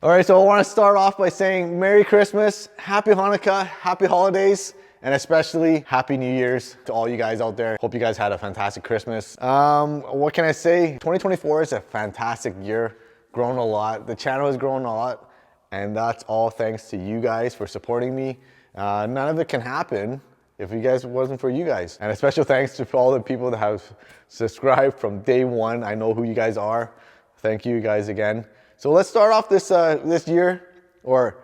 All right, so I want to start off by saying Merry Christmas, Happy Hanukkah, Happy Holidays, and especially Happy New Year's to all you guys out there. Hope you guys had a fantastic Christmas. What can I say? 2024 is a fantastic year, grown a lot. The channel has grown a lot, and that's all thanks to you guys for supporting me. None of it can happen if you guys wasn't for you guys. And a special thanks to all the people that have subscribed from day one. I know who you guys are. Thank you guys again. So let's start off this year, or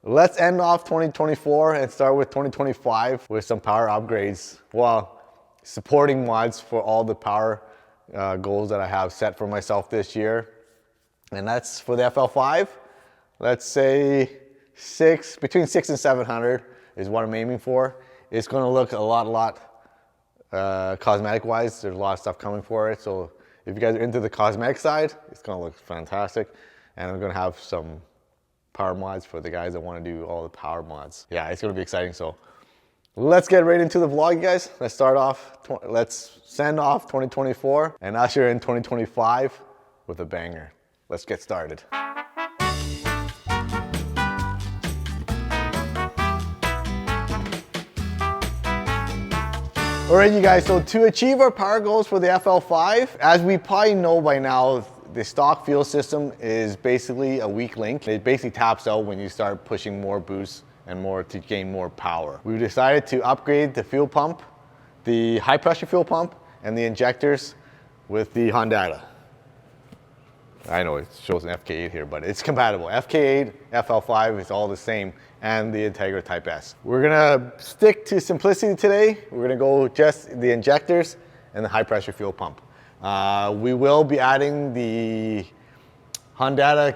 let's end off 2024 and start with 2025 with some power upgrades while supporting mods for all the power goals that I have set for myself this year. And that's for the FL5. Let's say between 600 and 700 is what I'm aiming for. It's gonna look a lot cosmetic wise. There's a lot of stuff coming for it. So if you guys are into the cosmetic side, it's gonna look fantastic. And I'm gonna have some power mods for the guys that wanna do all the power mods. Yeah, it's gonna be exciting. So let's get right into the vlog, you guys. Let's send off 2024 and usher in 2025 with a banger. Let's get started. All right, you guys, so to achieve our power goals for the FL5, as we probably know by now, the stock fuel system is basically a weak link. It basically taps out when you start pushing more boost and more to gain more power. We decided to upgrade the fuel pump, the high pressure fuel pump, and the injectors with the Hondata. I know it shows an FK8 here, but it's compatible. FK8, FL5 is all the same, and the Integra Type S. We're gonna stick to simplicity today. We're gonna go just the injectors and the high pressure fuel pump. We will be adding the Hondata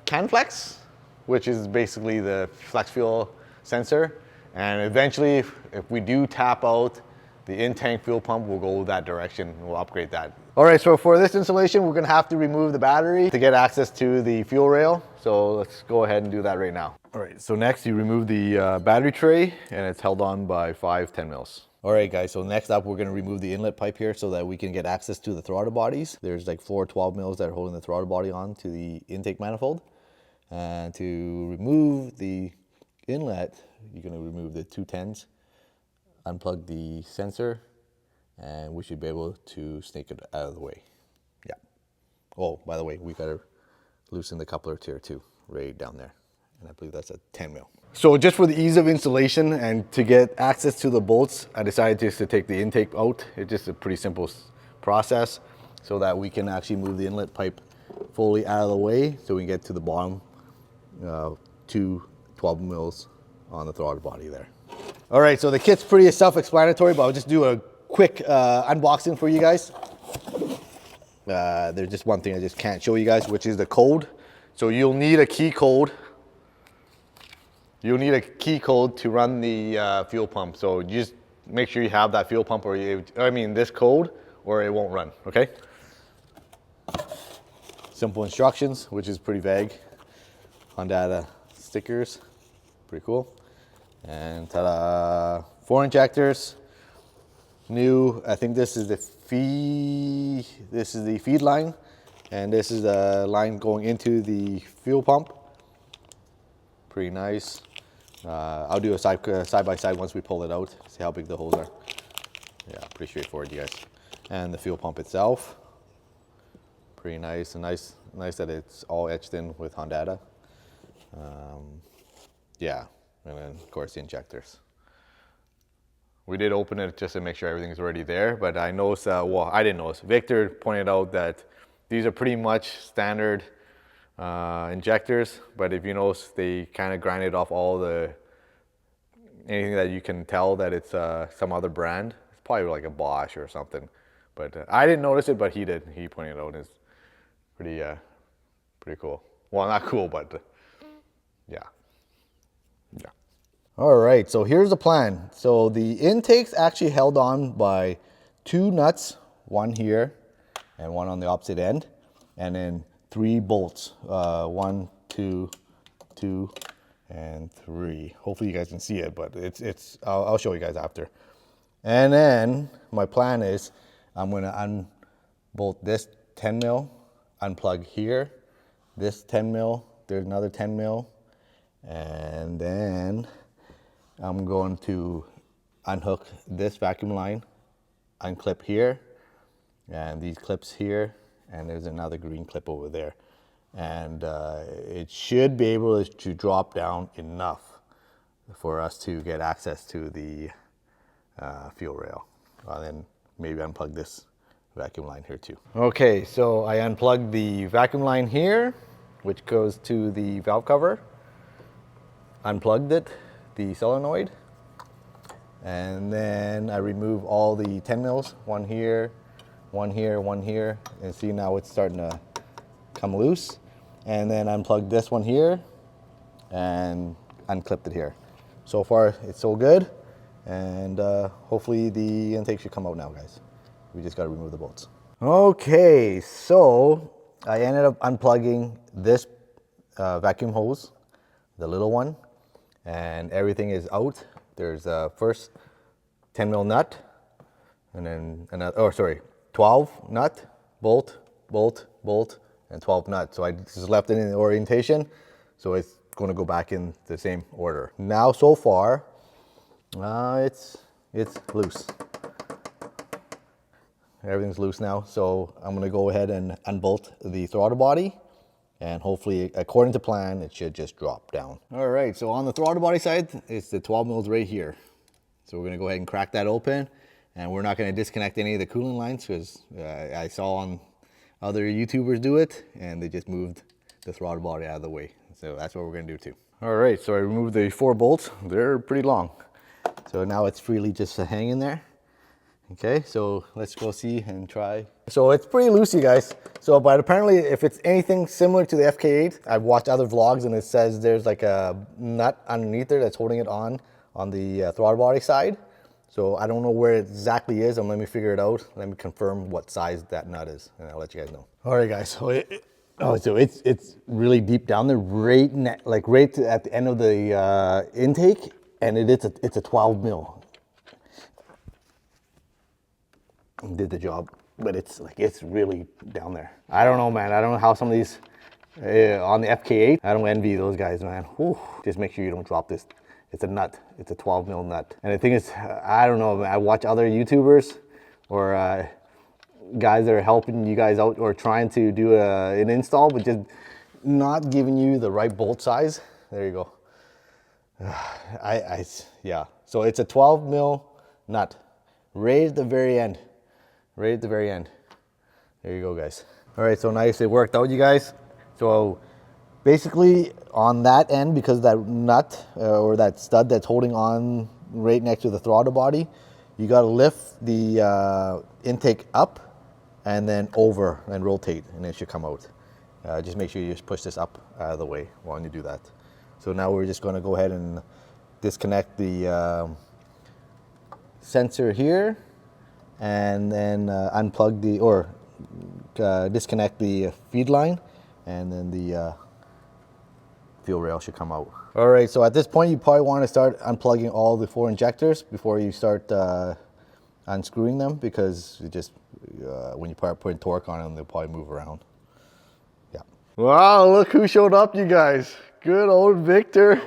CanFlex, which is basically the flex fuel sensor. And eventually, if we do tap out the in-tank fuel pump, we'll go that direction. We'll upgrade that. All right, so for this installation, we're gonna have to remove the battery to get access to the fuel rail. So let's go ahead and do that right now. All right, so next you remove the battery tray, and it's held on by 5 10 mils. All right, guys, so next up, we're gonna remove the inlet pipe here so that we can get access to the throttle bodies. There's like 4 12 mils that are holding the throttle body on to the intake manifold. And to remove the inlet, you're gonna remove the 210s, unplug the sensor, and we should be able to snake it out of the way. Yeah. Oh, by the way, we gotta loosen the coupler tier too, right down there. And I believe that's a 10 mil. So just for the ease of installation and to get access to the bolts, I decided just to take the intake out. It's just a pretty simple process so that we can actually move the inlet pipe fully out of the way so we can get to the bottom 2 12 mils on the throttle body there. All right, so the kit's pretty self-explanatory, but I'll just do a quick unboxing for you guys. There's just one thing I just can't show you guys, which is the code. So you'll need a key code. You'll need a key code to run the fuel pump. So you just make sure you have that fuel pump, or this code, or it won't run, okay? Simple instructions, which is pretty vague. Hondata stickers, pretty cool. And ta-da, 4 injectors. New, I think this is the feed line, and this is the line going into the fuel pump. Pretty nice. I'll do a side by side once we pull it out, see how big the holes are. Yeah, pretty straightforward, you guys. And the fuel pump itself, pretty nice, and nice that it's all etched in with Hondata. Yeah, and then of course the injectors. We did open it just to make sure everything's already there, but I noticed, well, I didn't notice. Victor pointed out that these are pretty much standard injectors, but if you notice, they kind of grinded off anything that you can tell that it's some other brand. It's probably like a Bosch or something, but I didn't notice it, but he did. He pointed it out, and it's pretty cool. Well, not cool, but yeah. All right, so here's the plan. So the intake's actually held on by 2 nuts, one here and one on the opposite end, and then 3 bolts, 1, 2, 2, and 3. Hopefully you guys can see it, but I'll show you guys after. And then my plan is I'm gonna unbolt this 10 mil, unplug here, this 10 mil, there's another 10 mil. And then I'm going to unhook this vacuum line, unclip here, and these clips here, and there's another green clip over there. And it should be able to drop down enough for us to get access to the fuel rail. Then maybe unplug this vacuum line here too. Okay, so I unplugged the vacuum line here, which goes to the valve cover. Unplugged it, the solenoid, and then I remove all the 10 mils, one here, one here, one here, and see now it's starting to come loose. And then unplug this one here and unclipped it here. So far it's so good, and hopefully the intake should come out now, guys. We just got to remove the bolts. Okay, so I ended up unplugging this vacuum hose, the little one, and everything is out. There's a first 10 mil nut, and then another, 12 nut, bolt, bolt, bolt, and 12 nut. So I just left it in the orientation, so it's going to go back in the same order. Now, so far, it's loose. Everything's loose now, so I'm going to go ahead and unbolt the throttle body. And hopefully, according to plan, it should just drop down. All right, so on the throttle body side, it's the 12 mils right here. So we're gonna go ahead and crack that open, and we're not gonna disconnect any of the coolant lines because I saw on other YouTubers do it, and they just moved the throttle body out of the way. So that's what we're gonna do too. All right, so I removed the 4 bolts. They're pretty long. So now it's freely just hanging there. Okay, so let's go see and try. So it's pretty loose, you guys. So, but apparently if it's anything similar to the FK8, I've watched other vlogs and it says there's like a nut underneath there that's holding it on the throttle body side. So I don't know where it exactly is, and let me figure it out. Let me confirm what size that nut is, and I'll let you guys know. All right, guys, so it's really deep down there, right at the end of the intake, and it's a 12 mil. Did the job, but it's really down there. I don't know, man. I don't know how some of these on the FK8. I don't envy those guys, man. Whew. Just make sure you don't drop this. It's a nut. It's a 12 mil nut. And the thing is, I don't know. I watch other YouTubers or guys that are helping you guys out or trying to do an install, but just not giving you the right bolt size. There you go. Yeah. So it's a 12 mil nut, right at the very end. Right at the very end. There you go, guys. All right, so nice, it worked out, you guys. So basically on that end, because that nut or that stud that's holding on right next to the throttle body, you gotta lift the intake up and then over and rotate, and it should come out. Just make sure you just push this up out of the way while you do that. So now we're just gonna go ahead and disconnect the sensor here, and then unplug disconnect the feed line, and then the fuel rail should come out. All right, so at this point you probably want to start unplugging all the 4 injectors before you start unscrewing them, because it just when you start putting torque on them, they'll probably move around. Yeah. Wow, look who showed up, you guys. Good old Victor.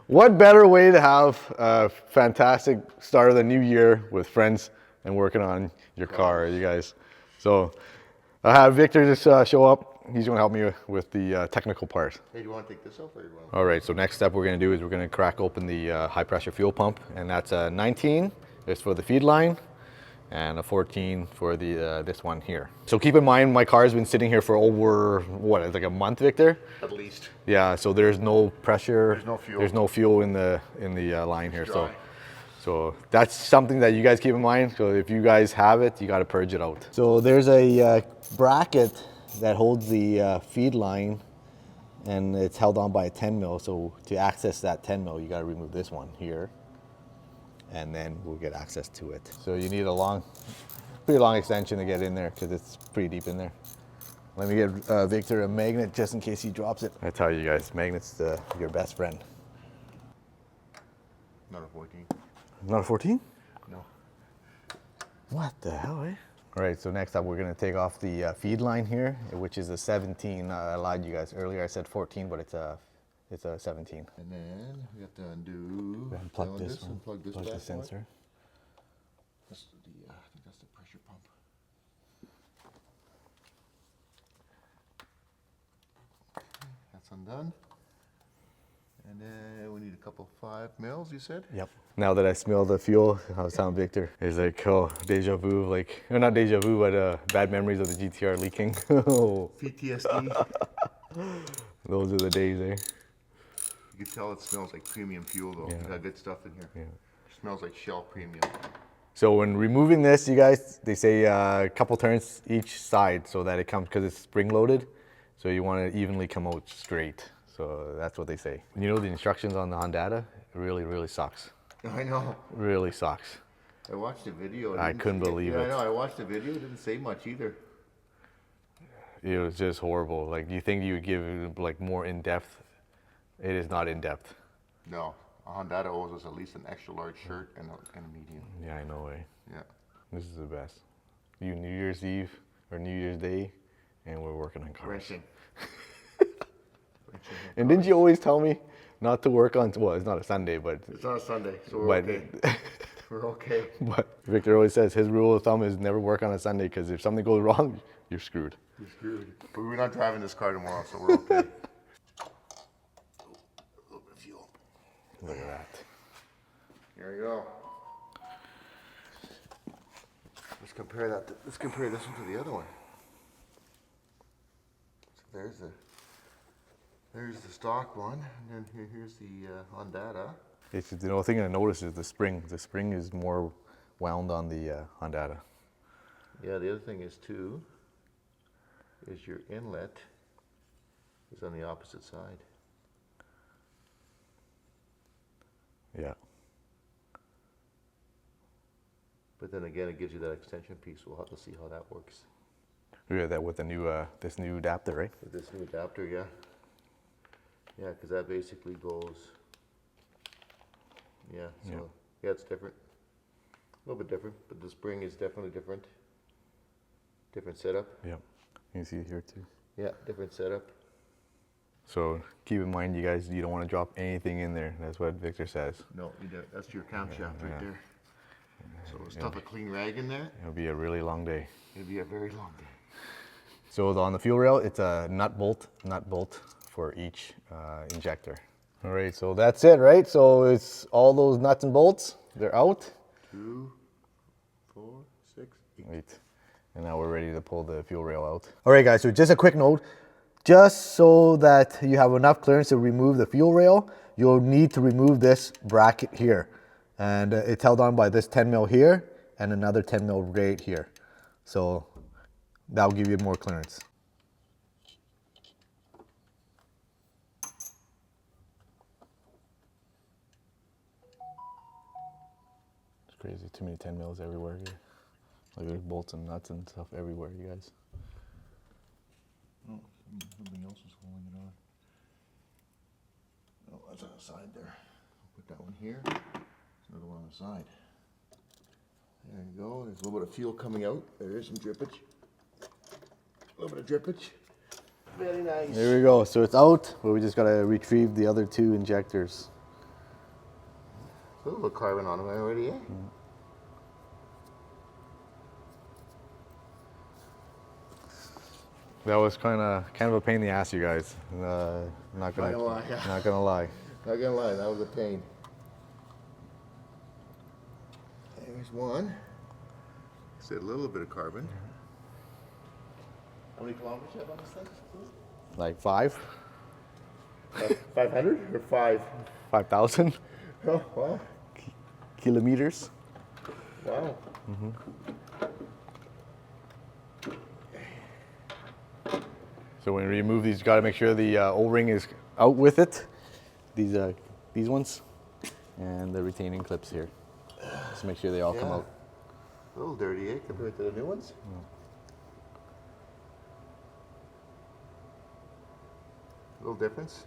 What better way to have a fantastic start of the new year with friends and working on your car, you guys. So I have Victor just show up. He's going to help me with the technical part. Hey, do you want to take this off? Or you want All right, so next step we're going to do is we're going to crack open the high pressure fuel pump, and that's a 19 is for the feed line, and a 14 for the this one here. So keep in mind, my car's been sitting here for over, what, like a month, Victor? at least? Yeah, so there's no pressure. There's no fuel. There's no fuel in the line here. So that's something that you guys keep in mind. So if you guys have it, you got to purge it out. So there's a bracket that holds the feed line, and it's held on by a 10 mil. So to access that 10 mil, you got to remove this one here, and then we'll get access to it. So you need a pretty long extension to get in there, because it's pretty deep in there. Let me get Victor a magnet just in case he drops it. I tell you guys, magnet's your best friend. Not a 14. Not a 14? No. What the hell, eh? All right, so next up we're gonna take off the feed line here, which is a 17. I lied to you guys earlier. I said 14, but it's a 17. And then we have to undo. Unplug this one. Unplug this Plug the back sensor. one. That's the, I think that's the pressure pump. Okay, that's undone. And then we need a couple 5 mils, you said? Yep. Now that I smell the fuel, I was telling Victor, it's like, oh, deja vu, like, or not deja vu, but bad memories of the GTR leaking. PTSD. Those are the days, eh? You can tell it smells like premium fuel though. Yeah. You got good stuff in here. Yeah. It smells like Shell Premium. So when removing this, you guys, they say a couple turns each side so that it comes, because it's spring loaded, so you want to evenly come out straight. So that's what they say. You know, the instructions on the Hondata, it really, really sucks. I know. Really sucks. I watched the video. I couldn't believe it. I know. I watched the video. It didn't say much either. It was just horrible. Like, you think you would give like more in depth? It is not in depth. No. A Hondata owes us at least an extra large shirt and a medium. Yeah, I know, eh? Yeah. This is the best. New Year's Eve or New Year's Day, and we're working on cars. Wrenching. And didn't you always tell me not to work on, well, it's not a Sunday, but... It's not a Sunday, so we're okay. We're okay. But Victor always says his rule of thumb is never work on a Sunday, because if something goes wrong, you're screwed. You're screwed. But we're not driving this car tomorrow, so we're okay. A little bit of fuel. Look at that. Here we go. Let's compare that. Let's compare this one to the other one. So there's the stock one, and then here's the Hondata. It's, the only thing I noticed is the spring. The spring is more wound on the Hondata. Yeah, the other thing is too, is your inlet is on the opposite side. Yeah. But then again, it gives you that extension piece. We'll have to see how that works. We got that with the new this new adapter, right? With this new adapter, yeah. Yeah, because that basically goes, yeah, so, yeah, it's different. A little bit different, but the spring is definitely different. Different setup. Yeah. You can see it here too. Yeah, different setup. So keep in mind, you guys, you don't want to drop anything in there. That's what Victor says. No, you don't. That's your camshaft right there. So Yeah. stuff a clean rag in there. It'll be a really long day. It'll be a very long day. So on the fuel rail, it's a nut bolt for each injector. All right, so that's it, right? So it's all those nuts and bolts, they're out. 2, 4, 6, 8. 8. And now we're ready to pull the fuel rail out. All right, guys, so just a quick note. Just so that you have enough clearance to remove the fuel rail, you'll need to remove this bracket here. And it's held on by this 10 mil here and another 10 mil right here. So that'll give you more clearance. It's crazy, too many 10 mils everywhere here. Like there's bolts and nuts and stuff everywhere, you guys. Oh, something else is holding it on. Oh, that's on the side there. I'll put that one here. There's another one on the side. There you go. There's a little bit of fuel coming out. There is some drippage. A little bit of drippage. Very nice. There we go. So it's out, but we just gotta retrieve the other 2 injectors. A little carbon on them already, eh? Mm. That was kind of a pain in the ass, you guys. Not gonna lie. Not gonna lie. Not gonna lie, that was a pain. There's one. Said a little bit of carbon. How many kilometers you have on this thing? Like 5? 500 or 5? 5,000 Oh, wow. kilometers. Wow. Mm-hmm. So when you remove these, you got to make sure the O-ring is out with it. These ones, and the retaining clips here. Just make sure they all come out. A little dirty, eh, compared to the new ones? A little difference.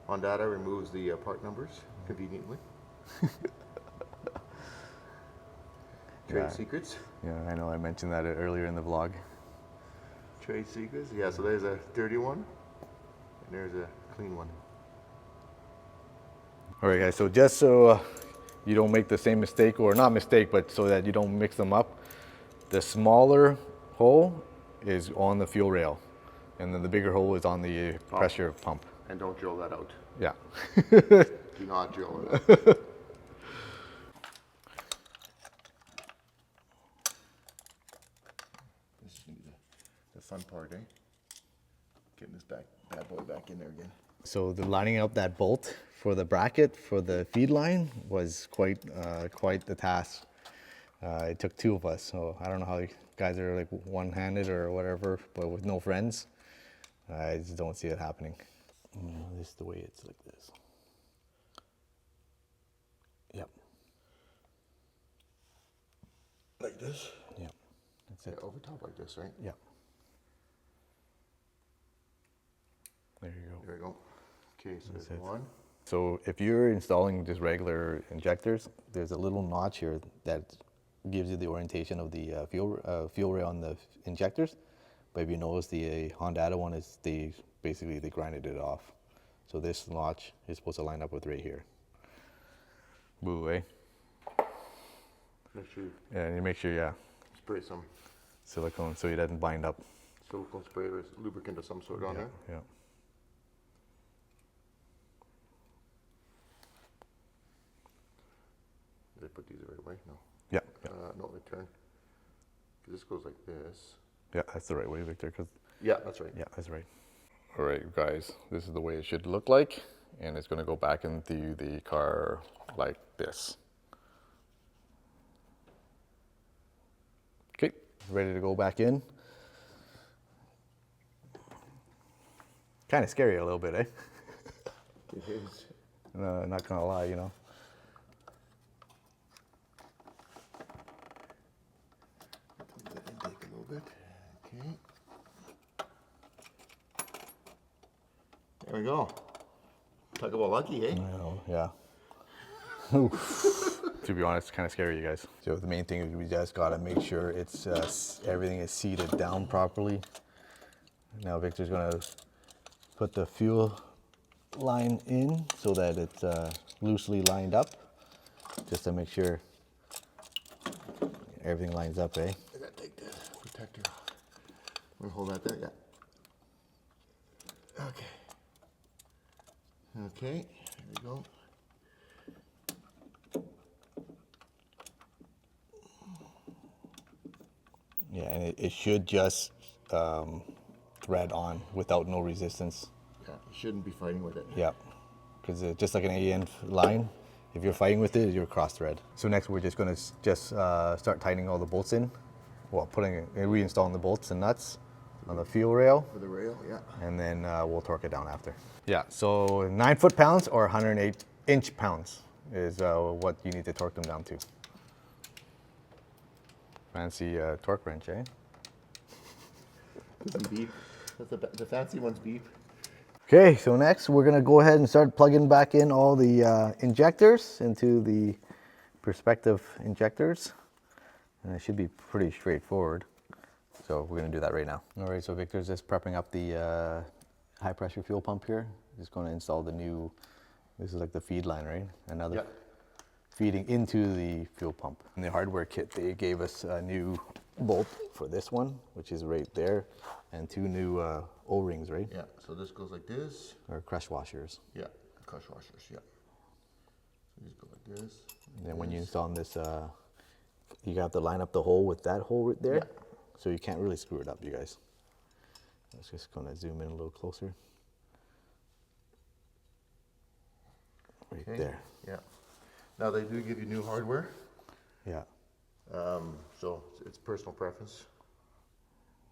Hondata removes the part numbers conveniently. Trade secrets. Yeah, I know I mentioned that earlier in the vlog. Trade secrets. Yeah, so there's a dirty one, and there's a clean one. All right, guys, so just so you don't make the same mistake, or not mistake, but so that you don't mix them up, the smaller hole is on the fuel rail, and then the bigger hole is on the pressure pump. And don't drill that out. Yeah. Do not drill it out. This is gonna be the fun part, eh? Getting this bad boy back in there again. So the lining up that bolt for the bracket for the feed line was quite the task. It took two of us, so I don't know how you guys are like one-handed or whatever, but with no friends, I just don't see it happening. This is the way it's like this. Yep. Like this? Yep. That's it. Yeah, over top like this, right? Yep. There you go. There we go. Okay, so there's one. So if you're installing just regular injectors, there's a little notch here that gives you the orientation of the fuel rail on the injectors. But if you notice, the Hondata one is basically they grinded it off. So this notch is supposed to line up with right here. Boo, eh? Make sure you Yeah, and you make sure, yeah, spray some silicone so it doesn't bind up. silicone spray or lubricant of some sort on there. Yeah. Did I put these the right way? No. Yeah. No, they turn. This goes like this. Yeah, that's the right way, Victor. Yeah, that's right. Yeah, that's right. All right, guys, this is the way it should look like, and it's going to go back into the car like this. Okay, ready to go back in. Kind of scary a little bit, eh? It is. No, not gonna lie, you know. Take a little bit. Okay. There we go. Talk about lucky, eh? Oh, yeah. To be honest, kind of scary, you guys. So the main thing is we just gotta make sure it's everything is seated down properly. Now Victor's gonna put the fuel line in so that it's loosely lined up, just to make sure everything lines up, eh? I gotta take the protector off. I'm gonna hold that there, yeah. Okay. Okay, here we go. Yeah, and it should just thread on without no resistance. Yeah, you shouldn't be fighting with it. Yeah, because just like an AN line, if you're fighting with it, you're cross thread. So next we're just gonna start tightening all the bolts in. Well, reinstalling the bolts and nuts on the fuel rail. For the rail, yeah. And then we'll torque it down after. Yeah, so 9 foot-pounds or 108 inch-pounds is what you need to torque them down to. Fancy torque wrench, eh? Beep. The fancy one's beep. Okay, so next we're gonna go ahead and start plugging back in all the injectors into the perspective injectors. And it should be pretty straightforward. So we're gonna do that right now. All right, so Victor's just prepping up the high pressure fuel pump here. Just gonna install the new, this is like the feed line, right? Another Yep. feeding into the fuel pump. In the hardware kit, they gave us a new bolt for this one, which is right there, and 2 new O-rings, right? Yeah, so this goes like this. Or crush washers. Yeah, crush washers, yeah. So these go like this. And then when you install this, you have to line up the hole with that hole right there. Yeah. So you can't really screw it up, you guys. Let's just gonna zoom in a little closer. Right there. Yeah. Now they do give you new hardware, Yeah. so it's personal preference.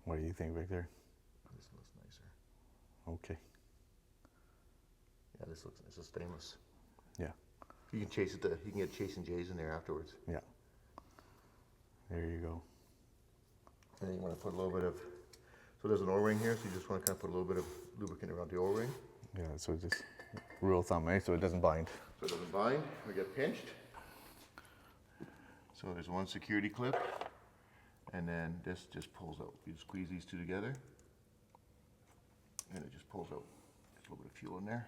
What do you think, Victor? This looks nicer. Okay. Yeah, this looks, it's a stainless. Yeah. You can chase it. You can get chasing J's in there afterwards. Yeah. There you go. And then you want to put a little bit of. So there's an O-ring here, so you just want to kind of put a little bit of lubricant around the O-ring, Yeah, so just rule of thumb, eh? So it doesn't bind. so it doesn't bind or get pinched. So there's one security clip, and then this just pulls out. You squeeze these two together, and it just pulls out. There's a little bit of fuel in there.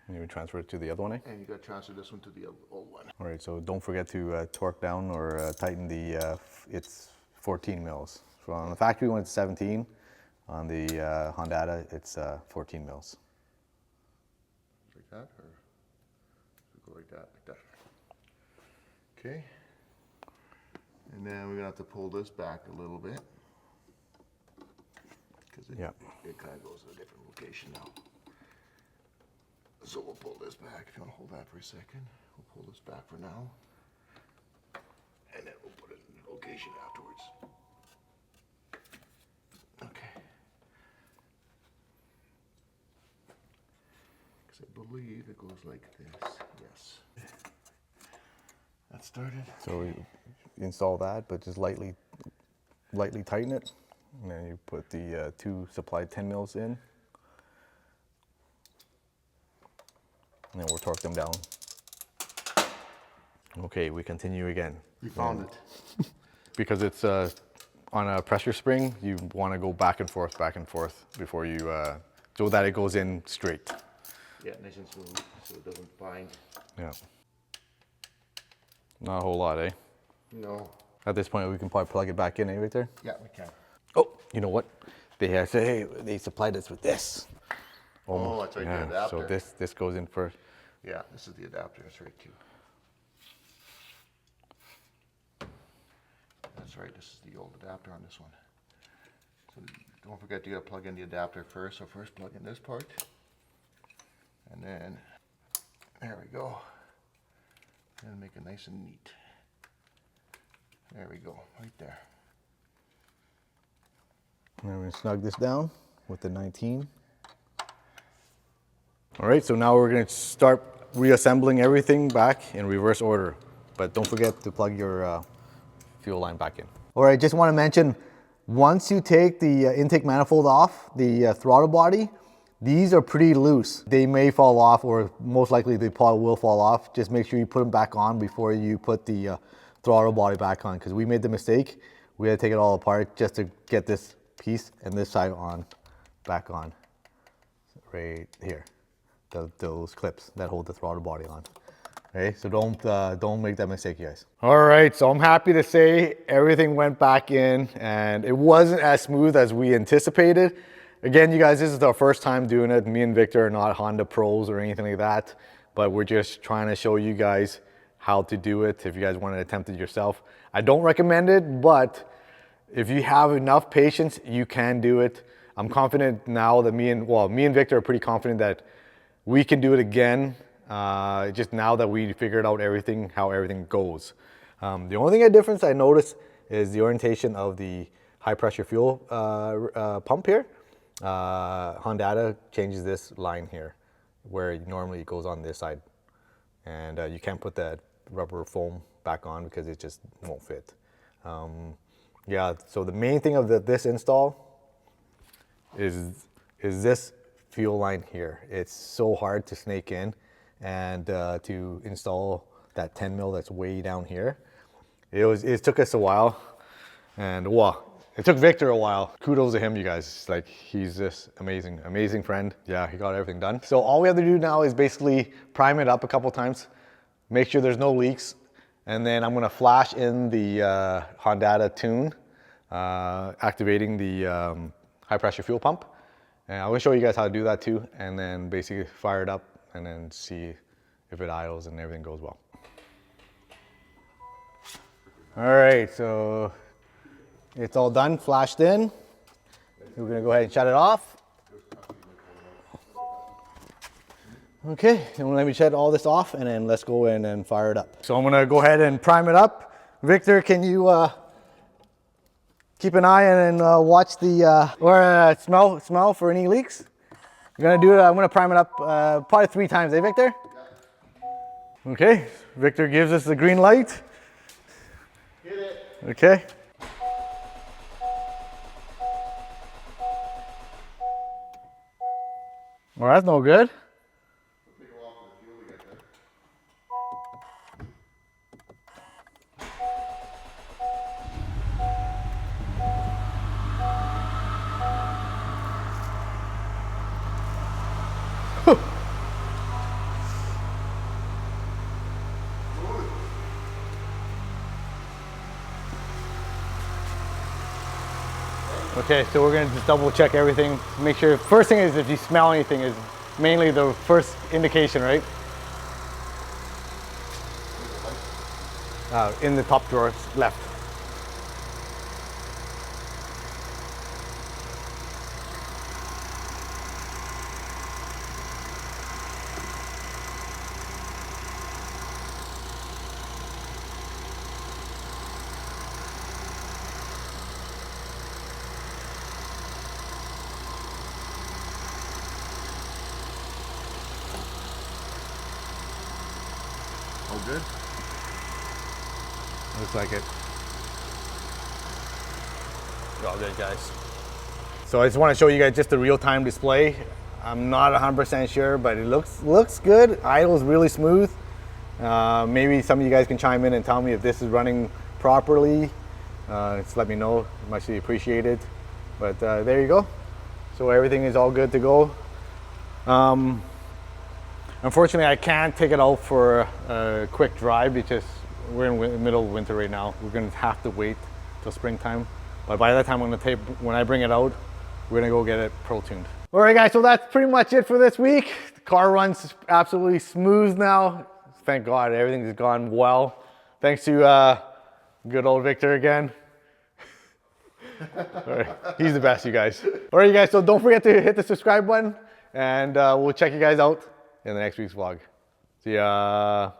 And you transfer it to the other one, eh? And you got to transfer this one to the old one. All right, so don't forget to torque down or tighten the, it's 14 mils. So on the factory one, it's 17. On the Hondata, it's 14 mils. Like that, or go like that, like that. Okay. And then we're gonna have to pull this back a little bit because it kind of goes to a different location now. So we'll pull this back. If you want to hold that for a second, we'll pull this back for now, and then we'll put it in the location afterwards. Okay. Because I believe it goes like this. Yes. That started. So we install that, but just lightly tighten it. And then you put the two supplied 10 mils in. And then we'll torque them down. Okay, we continue again. We found it. Because it's on a pressure spring, you want to go back and forth before you, so that it goes in straight. Yeah, nice and smooth, so it doesn't bind. Yeah. Not a whole lot, eh? No. At this point, we can probably plug it back in, eh, Victor? Yeah, we can. Oh, you know what? They say, hey, they supplied us with this. Oh, that's right, the adapter. So this goes in first. Yeah, this is the adapter. That's right, too. That's right, this is the old adapter on this one. So don't forget you gotta plug in the adapter first. So first plug in this part. And then, there we go. And make it nice and neat. There we go, right there. And I'm gonna snug this down with the 19. All right, so now we're gonna start reassembling everything back in reverse order. But don't forget to plug your fuel line back in. All right, just wanna mention, once you take the intake manifold off the throttle body, these are pretty loose. They may fall off, or most likely they probably will fall off. Just make sure you put them back on before you put the throttle body back on, because we made the mistake. We had to take it all apart just to get this piece and this side on, back on, right here. Those clips that hold the throttle body on. Okay, so don't make that mistake, you guys. All right, so I'm happy to say everything went back in, and it wasn't as smooth as we anticipated. Again, you guys, this is our first time doing it. Me and Victor are not Honda pros or anything like that, but we're just trying to show you guys how to do it if you guys want to attempt it yourself. I don't recommend it, but if you have enough patience, you can do it. I'm confident now that me and Victor are pretty confident that we can do it again, just now that we figured out how everything goes. The only difference I noticed is the orientation of the high pressure fuel pump here. Hondata changes this line here, where normally it goes on this side. And you can't put that rubber foam back on because it just won't fit. Yeah, so the main thing of this install is this fuel line here. It's so hard to snake in and to install that 10 mil that's way down here. It took us a while, and it took Victor a while. Kudos to him, you guys. Like, he's this amazing friend. Yeah, he got everything done. So all we have to do now is basically prime it up a couple times, make sure there's no leaks, and then I'm gonna flash in the Hondata tune, activating the high pressure fuel pump. And I'm gonna show you guys how to do that too, and then basically fire it up and then see if it idles and everything goes well. All right, so it's all done, flashed in. We're gonna go ahead and shut it off. Okay, and let me shut all this off, and then let's go in and fire it up. So I'm gonna go ahead and prime it up. Victor, can you keep an eye and watch the, smell for any leaks? I'm gonna prime it up probably 3 times, eh, Victor? Okay, Victor gives us the green light. Hit it. Okay. Well, that's no good. Okay, so we're gonna just double check everything. Make sure, first thing is if you smell anything is mainly the first indication, right? In the top drawer, left. All good? Looks like it. All good, guys. So I just want to show you guys just the real-time display. I'm not 100% sure, but it looks good. Idle's really smooth. Maybe some of you guys can chime in and tell me if this is running properly. Just let me know, muchly appreciated. But there you go. So everything is all good to go. Unfortunately, I can't take it out for a quick drive because we're in the middle of winter right now. We're gonna have to wait till springtime. But by that time, when I bring it out, we're gonna go get it pro-tuned. All right, guys, so that's pretty much it for this week. The car runs absolutely smooth now. Thank God, everything's gone well. Thanks to good old Victor again. All right, he's the best, you guys. All right, you guys, so don't forget to hit the subscribe button, and we'll check you guys out in the next week's vlog. See ya.